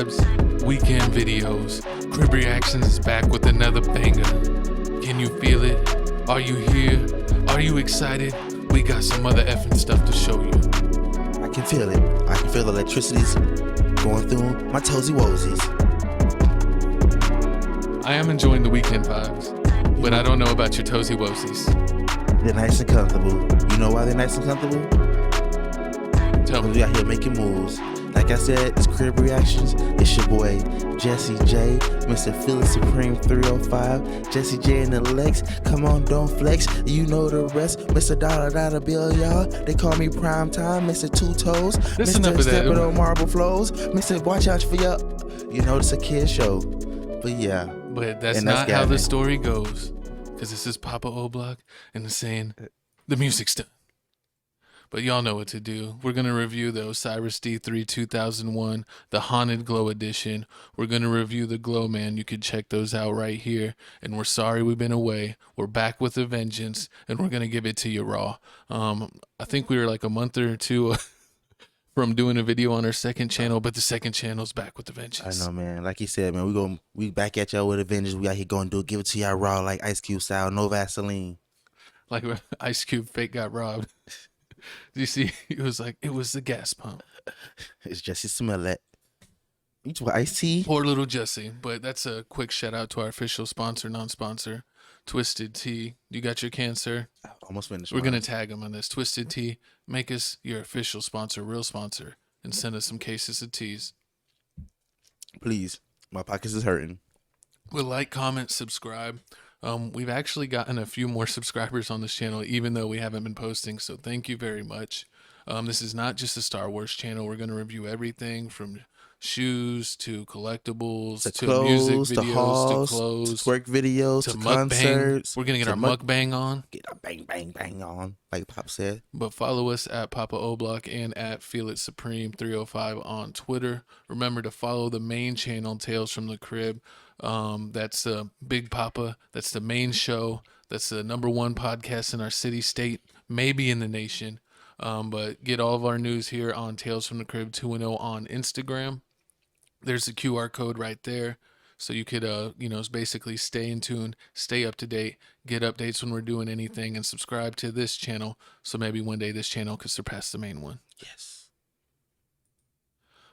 vibes, weekend videos. Crib Reactions is back with another banger. Can you feel it? Are you here? Are you excited? We got some other effing stuff to show you. I can feel it. I can feel the electricity's going through my toesy woesies. I am enjoying the weekend vibes, but I don't know about your toesy woesies. They're nice and comfortable. You know why they're nice and comfortable? Tell me. We out here making moves. Like I said, it's Crib Reactions. It's your boy, Jesse J, Mr. Philly Supreme 305. Jesse J and the Lex. Come on, don't flex. You know the rest. Mr. Dollar Bill, y'all. They call me Prime Time. Mr. Two Toes. Listen up Mr. with that. Stepping on Marble Flows. Mr. Watch out for your... You know, it's a kid show. But yeah. But that's not how the story goes. Because this is Papa Oblak and the saying, the music's done. But y'all know what to do. We're going to review the Osiris D3 2001, the Haunted Glow Edition. We're going to review the Glow Man. You can check those out right here. And we're sorry we've been away. We're back with a vengeance, and we're going to give it to you raw. I think we were like a month or two from doing a video on our second channel, but the second channel's back with a vengeance. I know, man. Like you said, man, we back at y'all with a vengeance. We out here going to give it to y'all raw like Ice Cube style, no Vaseline. Like Ice Cube fake got robbed. Do you see? It was like, it was the gas pump. It's Jesse Smollett. You talk Ice Tea? Poor little Jesse. But that's a quick shout out to our official sponsor, non-sponsor, Twisted Tea. You got your can, sir? Almost finished. We're going to tag them on this. Twisted Tea, make us your official sponsor, real sponsor, and send us some cases of teas. Please. My pockets is hurting. We'll like, comment, subscribe. We've actually gotten a few more subscribers on this channel, even though we haven't been posting. So thank you very much. This is not just a Star Wars channel. We're going to review everything from shoes to collectibles to clothes, music videos to hauls, to clothes to twerk videos to concerts. We're going to get our mukbang on. Get our bang on, like Pop said. But follow us at Papa Oblak and at Feel It Supreme 305 on Twitter. Remember to follow the main channel, Tales from the Crib. That's Big Papa. That's the main show. That's the #1 podcast in our city, state, maybe in the nation. But get all of our news here on Tales from the Crib 210 on Instagram. There's a QR code right there. So you could, basically stay in tune, stay up to date, get updates when we're doing anything, and subscribe to this channel. So maybe one day this channel could surpass the main one. Yes.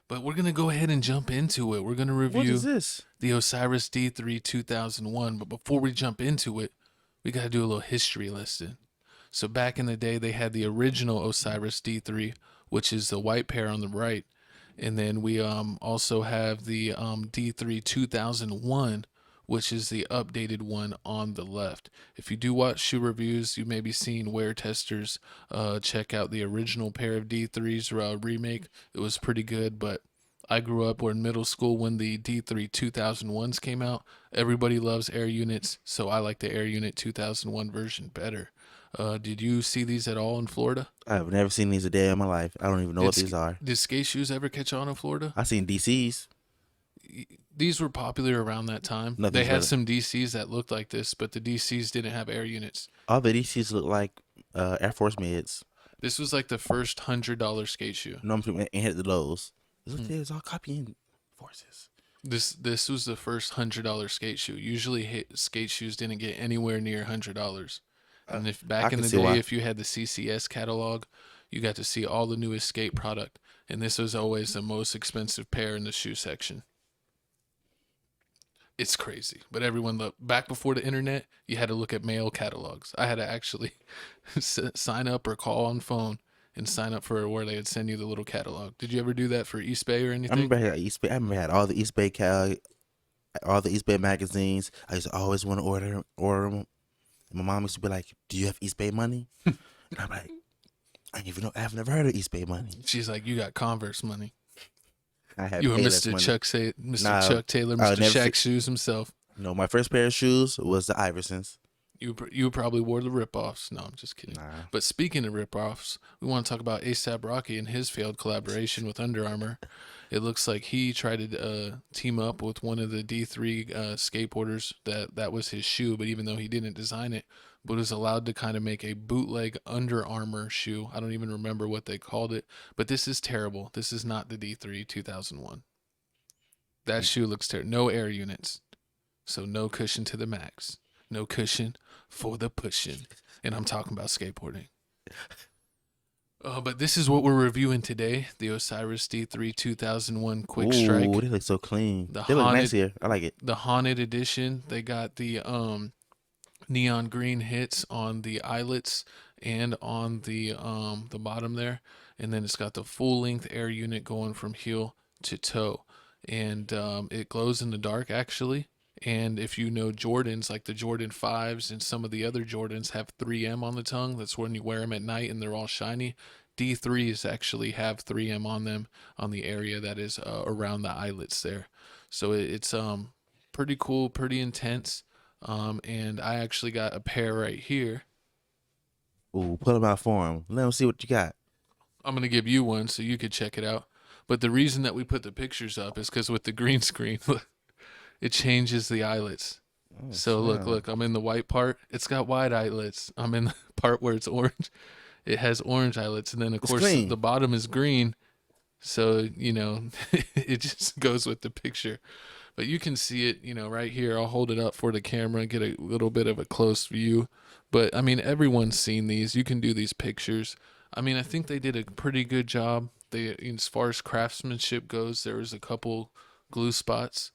But we're going to go ahead and jump into it. We're going to review What is this? The Osiris D3 2001. But before we jump into it, we got to do a little history lesson. So back in the day, they had the original Osiris D3, which is the white pair on the right. And then we also have the D3 2001, which is the updated one on the left. If you do watch shoe reviews, you may be seeing wear testers check out the original pair of D3s remake. It was pretty good, but I grew up in middle school when the D3 2001s came out. Everybody loves Air Units, so I like the Air Unit 2001 version better. Did you see these at all in Florida? I've never seen these a day in my life. I don't even know what these are. Did skate shoes ever catch on in Florida? I seen DCs. These were popular around that time. They had some DCs that looked like this, but the DCs didn't have Air Units. All the DCs look like Air Force mids. This was like the first $100 skate shoe. No, I'm hit the lows. It's all copying forces. This was the first $100 skate shoe. Usually skate shoes didn't get anywhere near $100. And if back in the day, if you had the CCS catalog, you got to see all the newest skate product. And this was always the most expensive pair in the shoe section. It's crazy. But everyone looked. Back before the internet, you had to look at mail catalogs. I had to actually sign up or call on phone and sign up for where they would send you the little catalog. Did you ever do that for East Bay or anything? I remember I had all the East Bay all the East Bay magazines. I used to always want to order them. My mom used to be like, "Do you have East Bay money?" And I'm like, I've never heard of East Bay money. She's like, "You got Converse money." I had you were Mr. money. Chuck Taylor, Mr. Shaq Shoes himself. No, my first pair of shoes was the Iversons. You probably wore the ripoffs. No, I'm just kidding. Nah. But speaking of ripoffs, we want to talk about A$AP Rocky and his failed collaboration with Under Armour. It looks like he tried to team up with one of the D3 skateboarders. That was his shoe, but even though he didn't design it, but was allowed to kind of make a bootleg Under Armour shoe. I don't even remember what they called it, but this is terrible. This is not the D3 2001. That shoe looks terrible. No air units. So no cushion to the max. No cushion for the pushing. And I'm talking about skateboarding. But this is what we're reviewing today. The Osiris D3 2001 Quick Strike. Ooh, they look so clean. The They look nice haunted, here. I like it. the haunted edition. They got the neon green hits on the eyelets and on the bottom there, and then it's got the full length air unit going from heel to toe, and it glows in the dark actually. And if you know Jordans, like the Jordan 5s and some of the other Jordans have 3M on the tongue. That's when you wear them at night and they're all shiny. D3s actually have 3M on them on the area that is around the eyelets there. So it's pretty cool, pretty intense. And I actually got a pair right here. Ooh, pull them out for him. Let him see what you got. I'm going to give you one so you could check it out. But the reason that we put the pictures up is because with the green screen, it changes the eyelets. Oh, So look, I'm in the white part. It's got white eyelets. I'm in the part where it's orange. It has orange eyelets. And then, of course, clean. the bottom is green. So, it just goes with the picture. But you can see it, right here. I'll hold it up for the camera, get a little bit of a close view. But, I mean, everyone's seen these. You can do these pictures. I mean, I think they did a pretty good job. As far as craftsmanship goes, there was a couple glue spots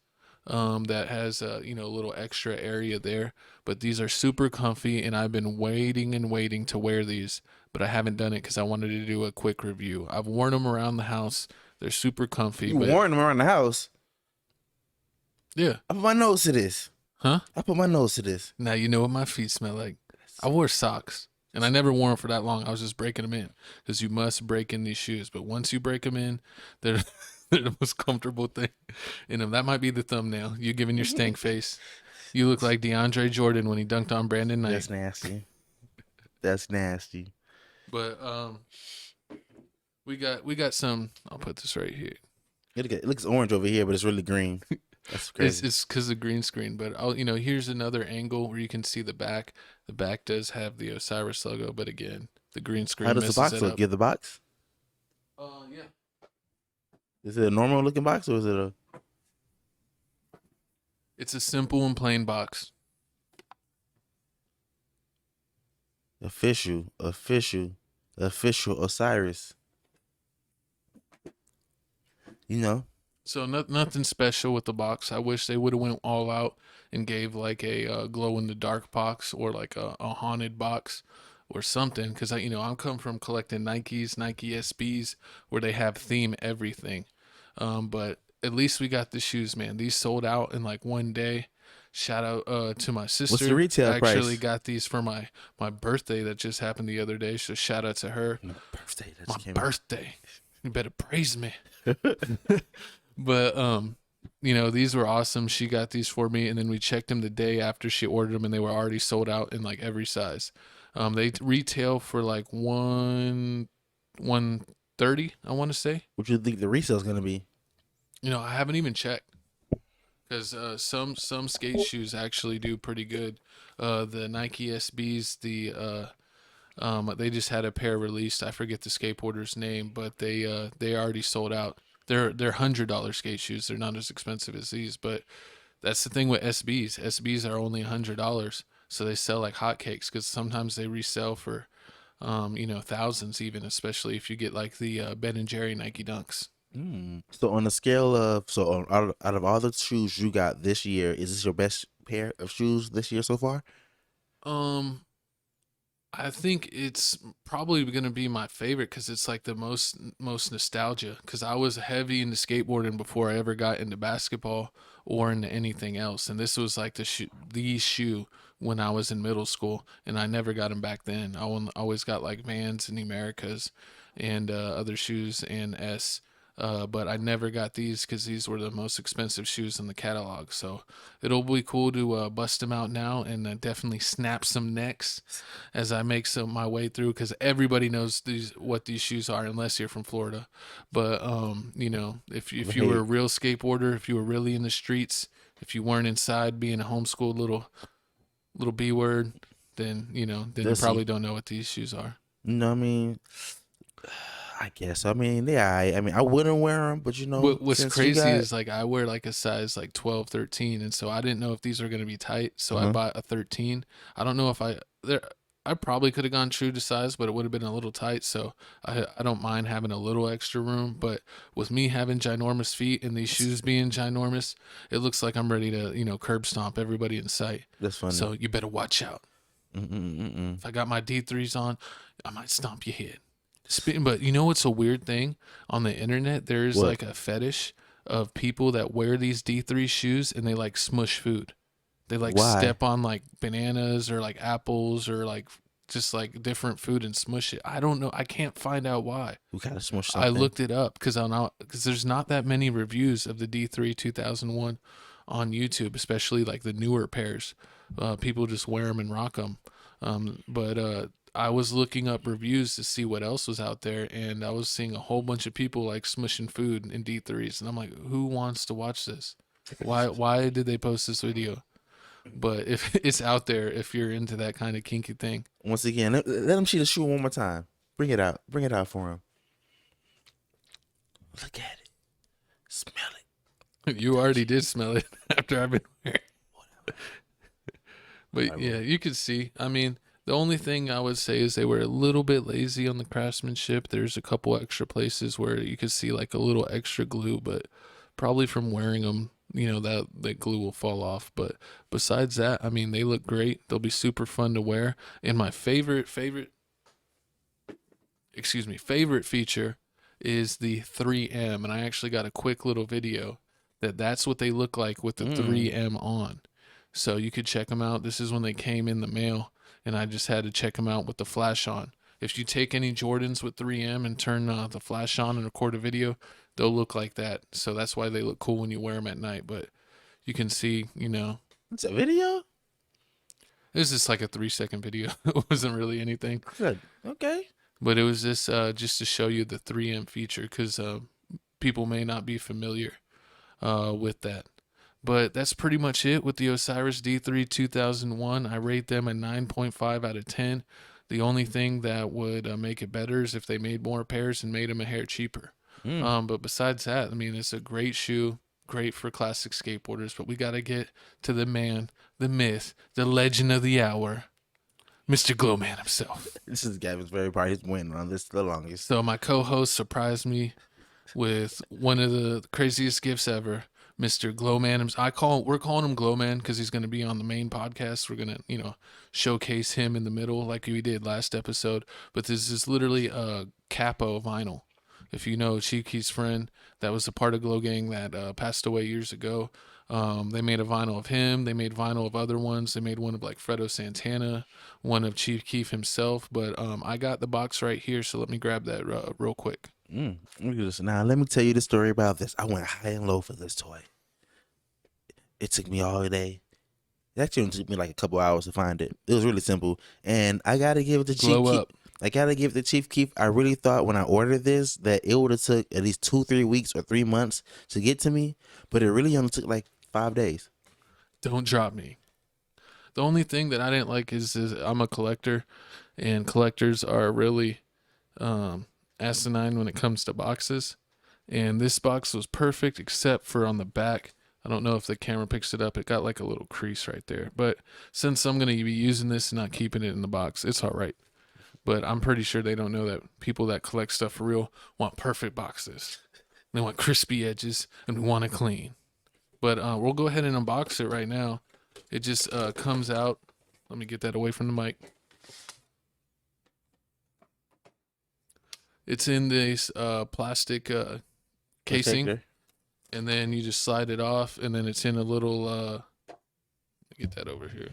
that has a little extra area there. But these are super comfy, and I've been waiting and waiting to wear these. But I haven't done it because I wanted to do a quick review. I've worn them around the house. They're super comfy. You worn them around the house? Yeah. I put my nose to this. Huh? I put my nose to this. Now you know what my feet smell like. I wore socks, and I never wore them for that long. I was just breaking them in because you must break in these shoes. But once you break them in, they're they're the most comfortable thing in them. That might be the thumbnail. You giving your stank face. You look like DeAndre Jordan when he dunked on Brandon Knight. That's nasty. That's nasty. But we got some. I'll put this right here. It looks orange over here, but it's really green. That's crazy. It's because of green screen. But here's another angle where you can see the back. The back does have the Osiris logo, but again, the green screen. How does the messes box it look? up. Give the box. Yeah. Is it a normal looking box or is it a? It's a simple and plain box. Official Osiris. So nothing special with the box. I wish they would have went all out and gave like a glow in the dark box or like a haunted box or something. Because I'm come from collecting Nikes, Nike SBs, where they have theme everything. But at least we got the shoes, man. These sold out in like one day. Shout out to my sister. What's the retail price? I actually got these for my birthday that just happened the other day. So shout out to her. My birthday. You better praise me. But these were awesome. She got these for me, and then we checked them the day after she ordered them, and they were already sold out in like every size. They retail for like $130, I want to say. What do you think the resale's gonna be? I haven't even checked because some skate shoes actually do pretty good. The Nike SBs, they just had a pair released. I forget the skateboarder's name, but they already sold out. They're $100 skate shoes. They're not as expensive as these, but that's the thing with SBs. SBs are only $100, so they sell like hotcakes because sometimes they resell for thousands even, especially if you get like the Ben and Jerry Nike Dunks. So on the scale of out of all the shoes you got this year, is this your best pair of shoes this year so far? I think it's probably going to be my favorite because it's like the most nostalgia. Because I was heavy into skateboarding before I ever got into basketball or into anything else, and this was like the shoe when I was in middle school, and I never got them back then. I always got like Vans and Americas and other shoes and S. But I never got these because these were the most expensive shoes in the catalog. So it'll be cool to bust them out now and definitely snap some necks as I make my way through, because everybody knows what these shoes are unless you're from Florida. But if you were a real skateboarder, if you were really in the streets, if you weren't inside being a homeschooled little B word, then you probably don't know what these shoes are. I mean, I guess. I mean, yeah. I mean, I wouldn't wear them, but What's since you crazy got, is like I wear like a size like 12, 13, and so I didn't know if these are gonna be tight, so I uh-huh. bought a 13. I don't know if I probably could have gone true to size, but it would have been a little tight. So I don't mind having a little extra room, but with me having ginormous feet and these shoes being ginormous, it looks like I'm ready to curb stomp everybody in sight. That's funny. So you better watch out. Mm-mm-mm-mm. If I got my D3s on, I might stomp your head. But you know what's a weird thing on the internet? There's What? like a fetish of people that wear these D3 shoes and they like smush food. They like Why? step on like bananas or like apples or like just like different food and smush it. I don't know. I can't find out why. We gotta smush I something. looked it up because there's not that many reviews of the D3 2001 on YouTube, especially like the newer pairs. People just wear them and rock them. But I was looking up reviews to see what else was out there, and I was seeing a whole bunch of people like smushing food in D3s, and I'm like, who wants to watch this? Why did they post this video? But if it's out there, if you're into that kind of kinky thing, Once again, let him see the shoe one more time. Bring it out. Bring it out for him. Look at it. Smell it. you already did smell it after I've been wearing. But yeah, you could see. I mean, the only thing I would say is they were a little bit lazy on the craftsmanship. There's a couple extra places where you could see like a little extra glue, but probably from wearing them, that glue will fall off. But besides that, I mean, they look great. They'll be super fun to wear. And my favorite feature is the 3M, and I actually got a quick little video that's what they look like with the 3M on. So you could check them out. This is when they came in the mail, and I just had to check them out with the flash on. If you take any Jordans with 3M and turn the flash on and record a video, they'll look like that. So that's why they look cool when you wear them at night. But you can see, It's a video? it was just like a 3-second video. It wasn't really anything. Good. Okay. But it was just to show you the 3M feature because people may not be familiar with that. But that's pretty much it with the Osiris D3 2001. I rate them a 9.5 out of 10. The only thing that would make it better is if they made more pairs and made them a hair cheaper. But besides that, I mean, it's a great shoe, great for classic skateboarders. But we got to get to the man, the myth, the legend of the hour, Mr. Glo Man himself. This is Gavin's very part. He's winning on this the longest. So my co-host surprised me with one of the craziest gifts ever. Mr. Glo Man. We're calling him Glo Man because he's going to be on the main podcast. We're going to, showcase him in the middle like we did last episode. But this is literally a capo vinyl. If you know Chief Keef's friend that was a part of Glo Gang that passed away years ago, they made a vinyl of him. They made vinyl of other ones. They made one of like Fredo Santana, one of Chief Keef himself. But I got the box right here, so let me grab that real quick. Look at this. Now, let me tell you the story about this. I went high and low for this toy. It took me all day. It actually only took me like a couple hours to find it. It was really simple. And I got to give it to Chief Keef. I got to give it to Chief Keef. I really thought when I ordered this that it would have took at least 2-3 weeks or 3 months to get to me. But it really only took like 5 days. Don't drop me. The only thing that I didn't like is I'm a collector, and collectors are really asinine when it comes to boxes. And this box was perfect except for on the back. I don't know if the camera picks it up. It got like a little crease right there. But since I'm going to be using this and not keeping it in the box, it's all right. But I'm pretty sure they don't know that people that collect stuff for real want perfect boxes. They want crispy edges and we want it clean. But we'll go ahead and unbox it right now. It just comes out. Let me get that away from the mic. It's in this plastic casing. Protector. And then you just slide it off, and then it's in a little, let me get that over here.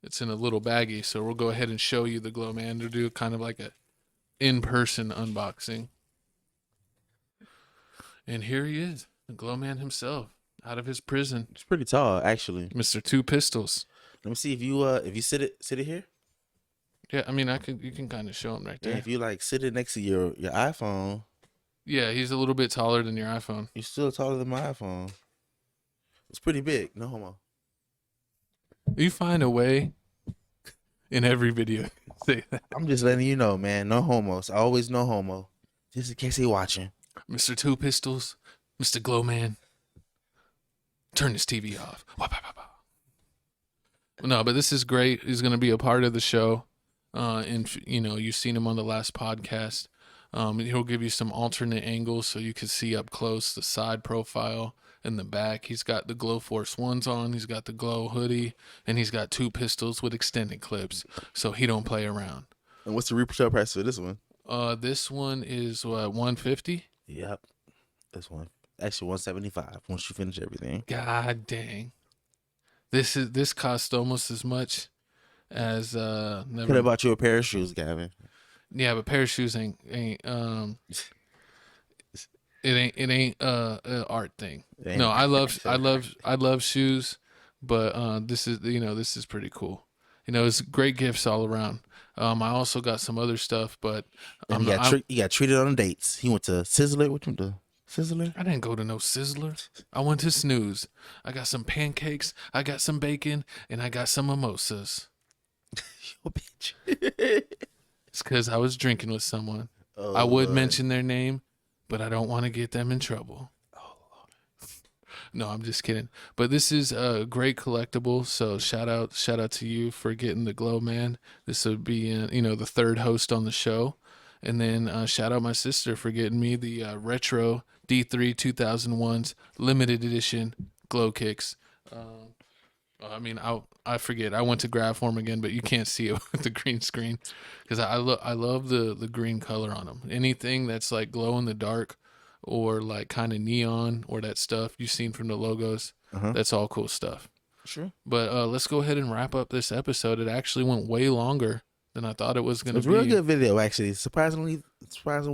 It's in a little baggie, so we'll go ahead and show you the Glo Man to do kind of like a in-person unboxing. And here he is, the Glo Man himself, out of his prison. It's pretty tall, actually. Mr. Two Pistols. Let me see if you sit it here. Yeah, I mean, you can kind of show him right there. Yeah, if you like sit it next to your iPhone. Yeah, he's a little bit taller than your iPhone. You're still taller than my iPhone. It's pretty big. No homo. You find a way in every video. Say that. I'm just letting you know, man. No homos. Always no homo. Just in case he watching. Mr. Two Pistols, Mr. Glow Man, turn his TV off. Wah, bah, bah, bah. No, but this is great. He's going to be a part of the show. And, you've seen him on the last podcast. He'll give you some alternate angles so you can see up close the side profile and the back. He's got the Glow Force 1s on. He's got the Glow hoodie. And he's got 2 pistols with extended clips. So he don't play around. And what's the retail price for this one? This one is what, $150? Yep. This one. Actually, $175 once you finish everything. God dang. This cost almost as much as Could have bought you a pair of shoes, Gavin. Yeah, but pair of shoes ain't it ain't an art thing. No, I love shoes, but this is pretty cool. It's great gifts all around. I also got some other stuff, but he got treated on dates. He went to Sizzler. What you went to? Sizzler? I didn't go to no Sizzler. I went to Snooze. I got some pancakes, I got some bacon, and I got some mimosas. Yo, bitch. It's because I was drinking with someone. Oh, I would Lord. mention their name, but I don't want to get them in trouble. Oh, No, I'm just kidding. But this is a great collectible, so shout out to you for getting the Glow Man. This would be the third host on the show. And then shout out my sister for getting me the retro D3 2001s limited edition Glow Kicks. I forget. I went to grab for them again, but you can't see it with the green screen because I love the green color on them. Anything that's like glow in the dark or like kind of neon or that stuff you've seen from the logos, that's all cool stuff. Sure. But let's go ahead and wrap up this episode. It actually went way longer than I thought it was going to be. It's a real good video, actually. Surprising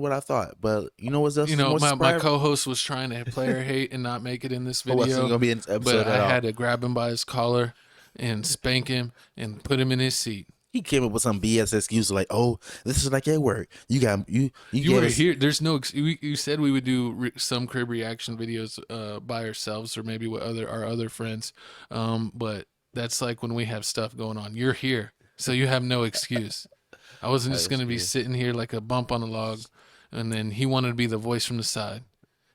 what I thought. But you know what's else? My co-host was trying to player hate and not make it in this video. Wasn't gonna be in this episode but I had to grab him by his collar and spank him and put him in his seat. He came up with some BS excuse like, "Oh, this is like at work. You were here. There's no. You said we would do some crib reaction videos by ourselves or maybe with our other friends, but that's like when we have stuff going on. You're here. So you have no excuse. I wasn't just going to be sitting here like a bump on a log, and then he wanted to be the voice from the side.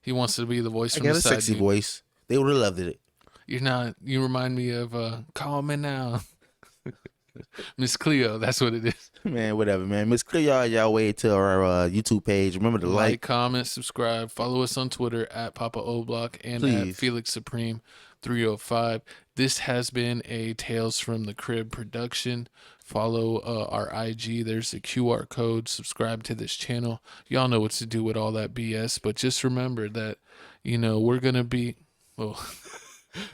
He wants to be the voice from the side. I got a sexy voice. They would have loved it. You're not. You remind me of Call Me Now. Miss Cleo, that's what it is. Man, whatever, man. Miss Cleo, y'all wait till our YouTube page. Remember to like, comment, subscribe, follow us on Twitter at Papa O'Block and at Felix Supreme 305. This has been a Tales from the Crib production. Follow our IG. There's a QR code. Subscribe to this channel. Y'all know what to do with all that BS. But just remember that, we're going to be... Oh,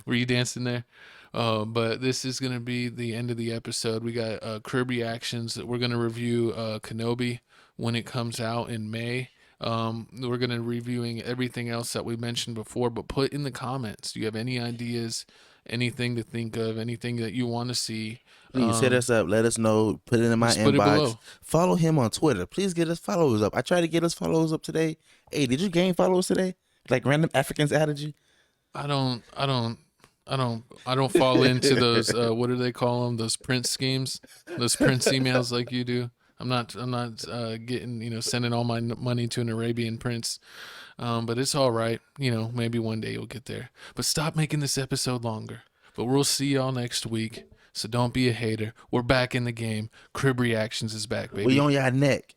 were you dancing there? But this is going to be the end of the episode. We got Crib reactions. We're going to review Kenobi when it comes out in May. We're going to reviewing everything else that we mentioned before, but put in the comments. Do you have any ideas, anything to think of, anything that you want to see? Please hit us up. Let us know. Put it in my inbox. Follow him on Twitter. Please get us followers up. I tried to get us followers up today. Hey, did you gain followers today? Like random Africans added you? I don't fall into those what do they call them? Those Prince schemes, those Prince emails like you do. I'm not getting sending all my money to an Arabian prince, but it's all right. Maybe one day you'll get there. But stop making this episode longer. But we'll see y'all next week. So don't be a hater. We're back in the game. Crib Reactions is back, baby. We on your neck.